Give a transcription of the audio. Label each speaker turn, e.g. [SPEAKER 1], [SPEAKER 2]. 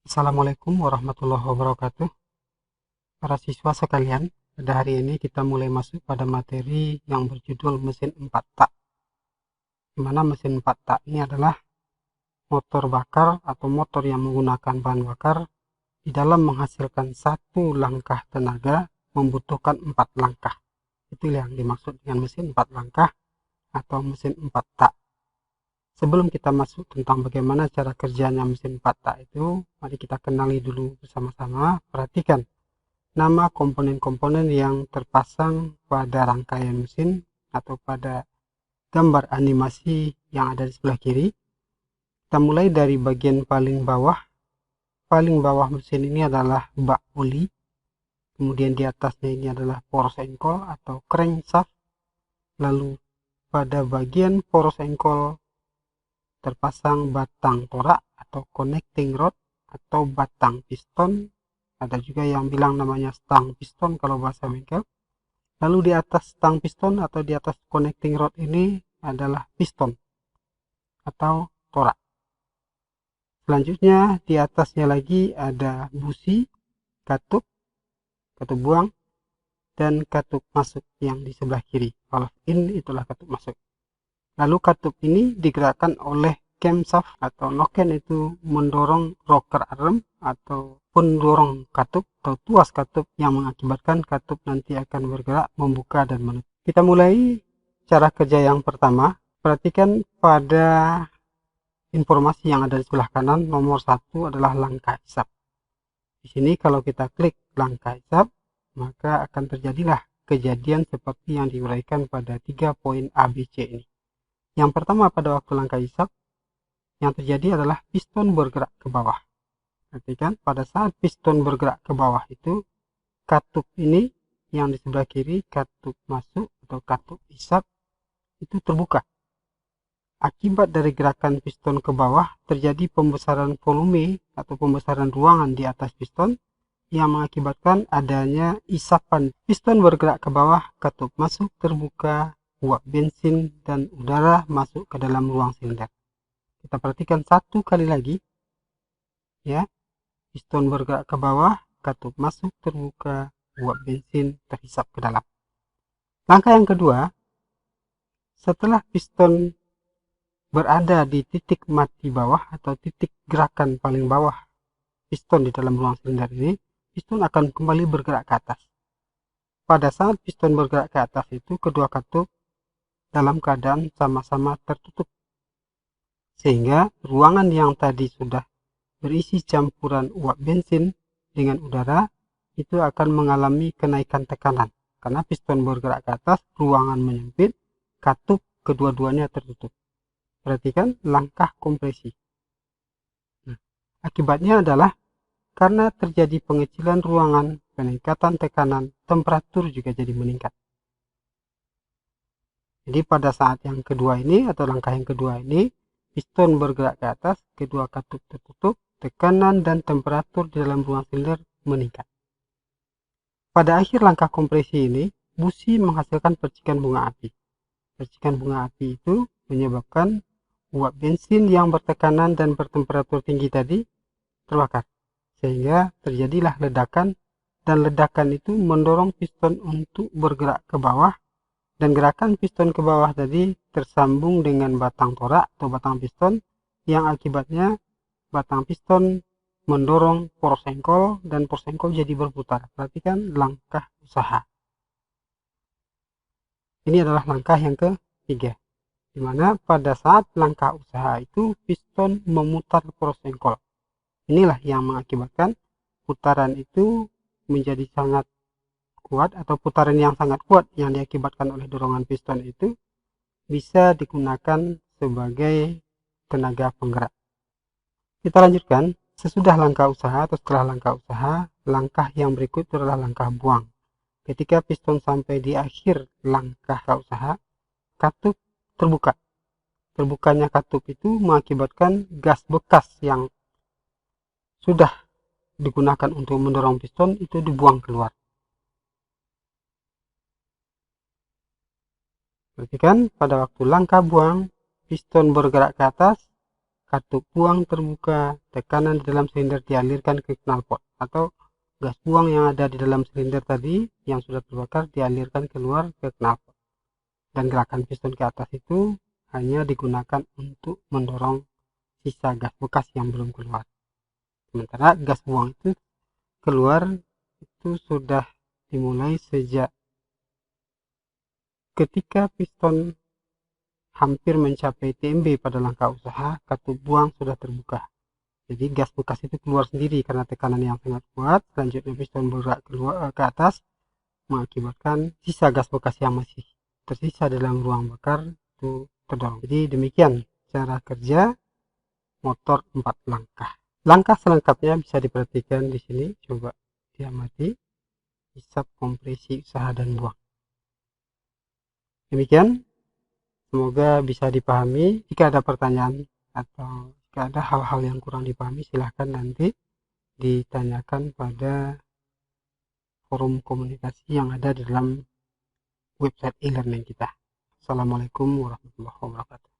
[SPEAKER 1] Assalamualaikum warahmatullahi wabarakatuh. Para siswa sekalian, pada hari ini kita mulai masuk pada materi yang berjudul mesin 4 tak. Di mana mesin 4 tak ini adalah motor bakar atau motor yang menggunakan bahan bakar di dalam menghasilkan satu langkah tenaga membutuhkan 4 langkah. Itu yang dimaksud dengan mesin 4 langkah atau mesin 4 tak. Sebelum kita masuk tentang bagaimana cara kerjanya mesin 4 tak itu, mari kita kenali dulu bersama-sama. Perhatikan nama komponen-komponen yang terpasang pada rangkaian mesin atau pada gambar animasi yang ada di sebelah kiri. Kita mulai dari bagian paling bawah. Paling bawah mesin ini adalah bak oli. Kemudian di atasnya ini adalah poros engkol atau crankshaft. Lalu pada bagian poros engkol terpasang batang torak atau connecting rod atau batang piston. Ada juga yang bilang namanya stang piston kalau bahasa bengkel. Lalu di atas stang piston atau di atas connecting rod ini adalah piston atau torak. Selanjutnya di atasnya lagi ada busi, katup buang, dan katup masuk yang di sebelah kiri. Valve in itulah katup masuk. Lalu katup ini digerakkan oleh camshaft atau noken, itu mendorong rocker arm atau pendorong katup atau tuas katup yang mengakibatkan katup nanti akan bergerak membuka dan menutup. Kita mulai cara kerja yang pertama. Perhatikan pada informasi yang ada di sebelah kanan, nomor 1 adalah langkah hisap. Di sini kalau kita klik langkah hisap, maka akan terjadilah kejadian seperti yang diuraikan pada 3 poin ABC ini. Yang pertama, pada waktu langkah hisap, yang terjadi adalah piston bergerak ke bawah. Perhatikan, pada saat piston bergerak ke bawah itu, katup ini yang di sebelah kiri, katup masuk atau katup hisap, itu terbuka. Akibat dari gerakan piston ke bawah, terjadi pembesaran volume atau pembesaran ruangan di atas piston yang mengakibatkan adanya isapan. Piston bergerak ke bawah, katup masuk, terbuka, uap bensin dan udara masuk ke dalam ruang silinder. Kita perhatikan satu kali lagi, ya. Piston bergerak ke bawah, katup masuk, terbuka, uap bensin terhisap ke dalam. Langkah yang kedua, setelah piston berada di titik mati bawah atau titik gerakan paling bawah piston di dalam ruang silinder ini, piston akan kembali bergerak ke atas. Pada saat piston bergerak ke atas itu, kedua katup dalam keadaan sama-sama tertutup, sehingga ruangan yang tadi sudah berisi campuran uap bensin dengan udara itu akan mengalami kenaikan tekanan karena piston bergerak ke atas, ruangan menyempit, katup kedua-duanya tertutup. Perhatikan langkah kompresi. Akibatnya adalah karena terjadi pengecilan ruangan, peningkatan tekanan, temperatur juga jadi meningkat. Jadi pada saat yang kedua ini atau langkah yang kedua ini, piston bergerak ke atas, kedua katup tertutup, tekanan dan temperatur di dalam ruang silinder meningkat. Pada akhir langkah kompresi ini, busi menghasilkan percikan bunga api. Percikan bunga api itu menyebabkan uap bensin yang bertekanan dan bertemperatur tinggi tadi terbakar, sehingga terjadilah ledakan, dan ledakan itu mendorong piston untuk bergerak ke bawah, dan gerakan piston ke bawah tadi tersambung dengan batang torak atau batang piston yang akibatnya batang piston mendorong poros engkol dan poros engkol jadi berputar. Perhatikan langkah usaha. Ini adalah langkah yang ketiga, di mana pada saat langkah usaha itu piston memutar poros engkol. Inilah yang mengakibatkan putaran itu menjadi sangat kuat, atau putaran yang sangat kuat yang diakibatkan oleh dorongan piston itu bisa digunakan sebagai tenaga penggerak. Kita lanjutkan. Sesudah langkah usaha atau setelah langkah usaha, langkah yang berikut adalah langkah buang. Ketika piston sampai di akhir langkah usaha, katup terbuka. Terbukanya katup itu mengakibatkan gas bekas yang sudah digunakan untuk mendorong piston itu dibuang keluar. Perhatikan pada waktu langkah buang, piston bergerak ke atas, katup buang terbuka, tekanan di dalam silinder dialirkan ke knalpot, atau gas buang yang ada di dalam silinder tadi yang sudah terbakar dialirkan keluar ke knalpot. Dan gerakan piston ke atas itu hanya digunakan untuk mendorong sisa gas bekas yang belum keluar. Sementara gas buang itu keluar itu sudah dimulai sejak ketika piston hampir mencapai TMB pada langkah usaha, katup buang sudah terbuka. Jadi gas bekas itu keluar sendiri karena tekanan yang sangat kuat. Selanjutnya piston bergerak keluar ke atas, mengakibatkan sisa gas bekas yang masih tersisa dalam ruang bakar itu terdorong. Jadi demikian cara kerja motor 4 langkah. Langkah selengkapnya bisa diperhatikan di sini. Coba diamati hisap, kompresi, usaha, dan buang. Demikian, semoga bisa dipahami. Jika ada pertanyaan atau jika ada hal-hal yang kurang dipahami, silahkan nanti ditanyakan pada forum komunikasi yang ada di dalam website e-learning kita. Assalamualaikum warahmatullahi wabarakatuh.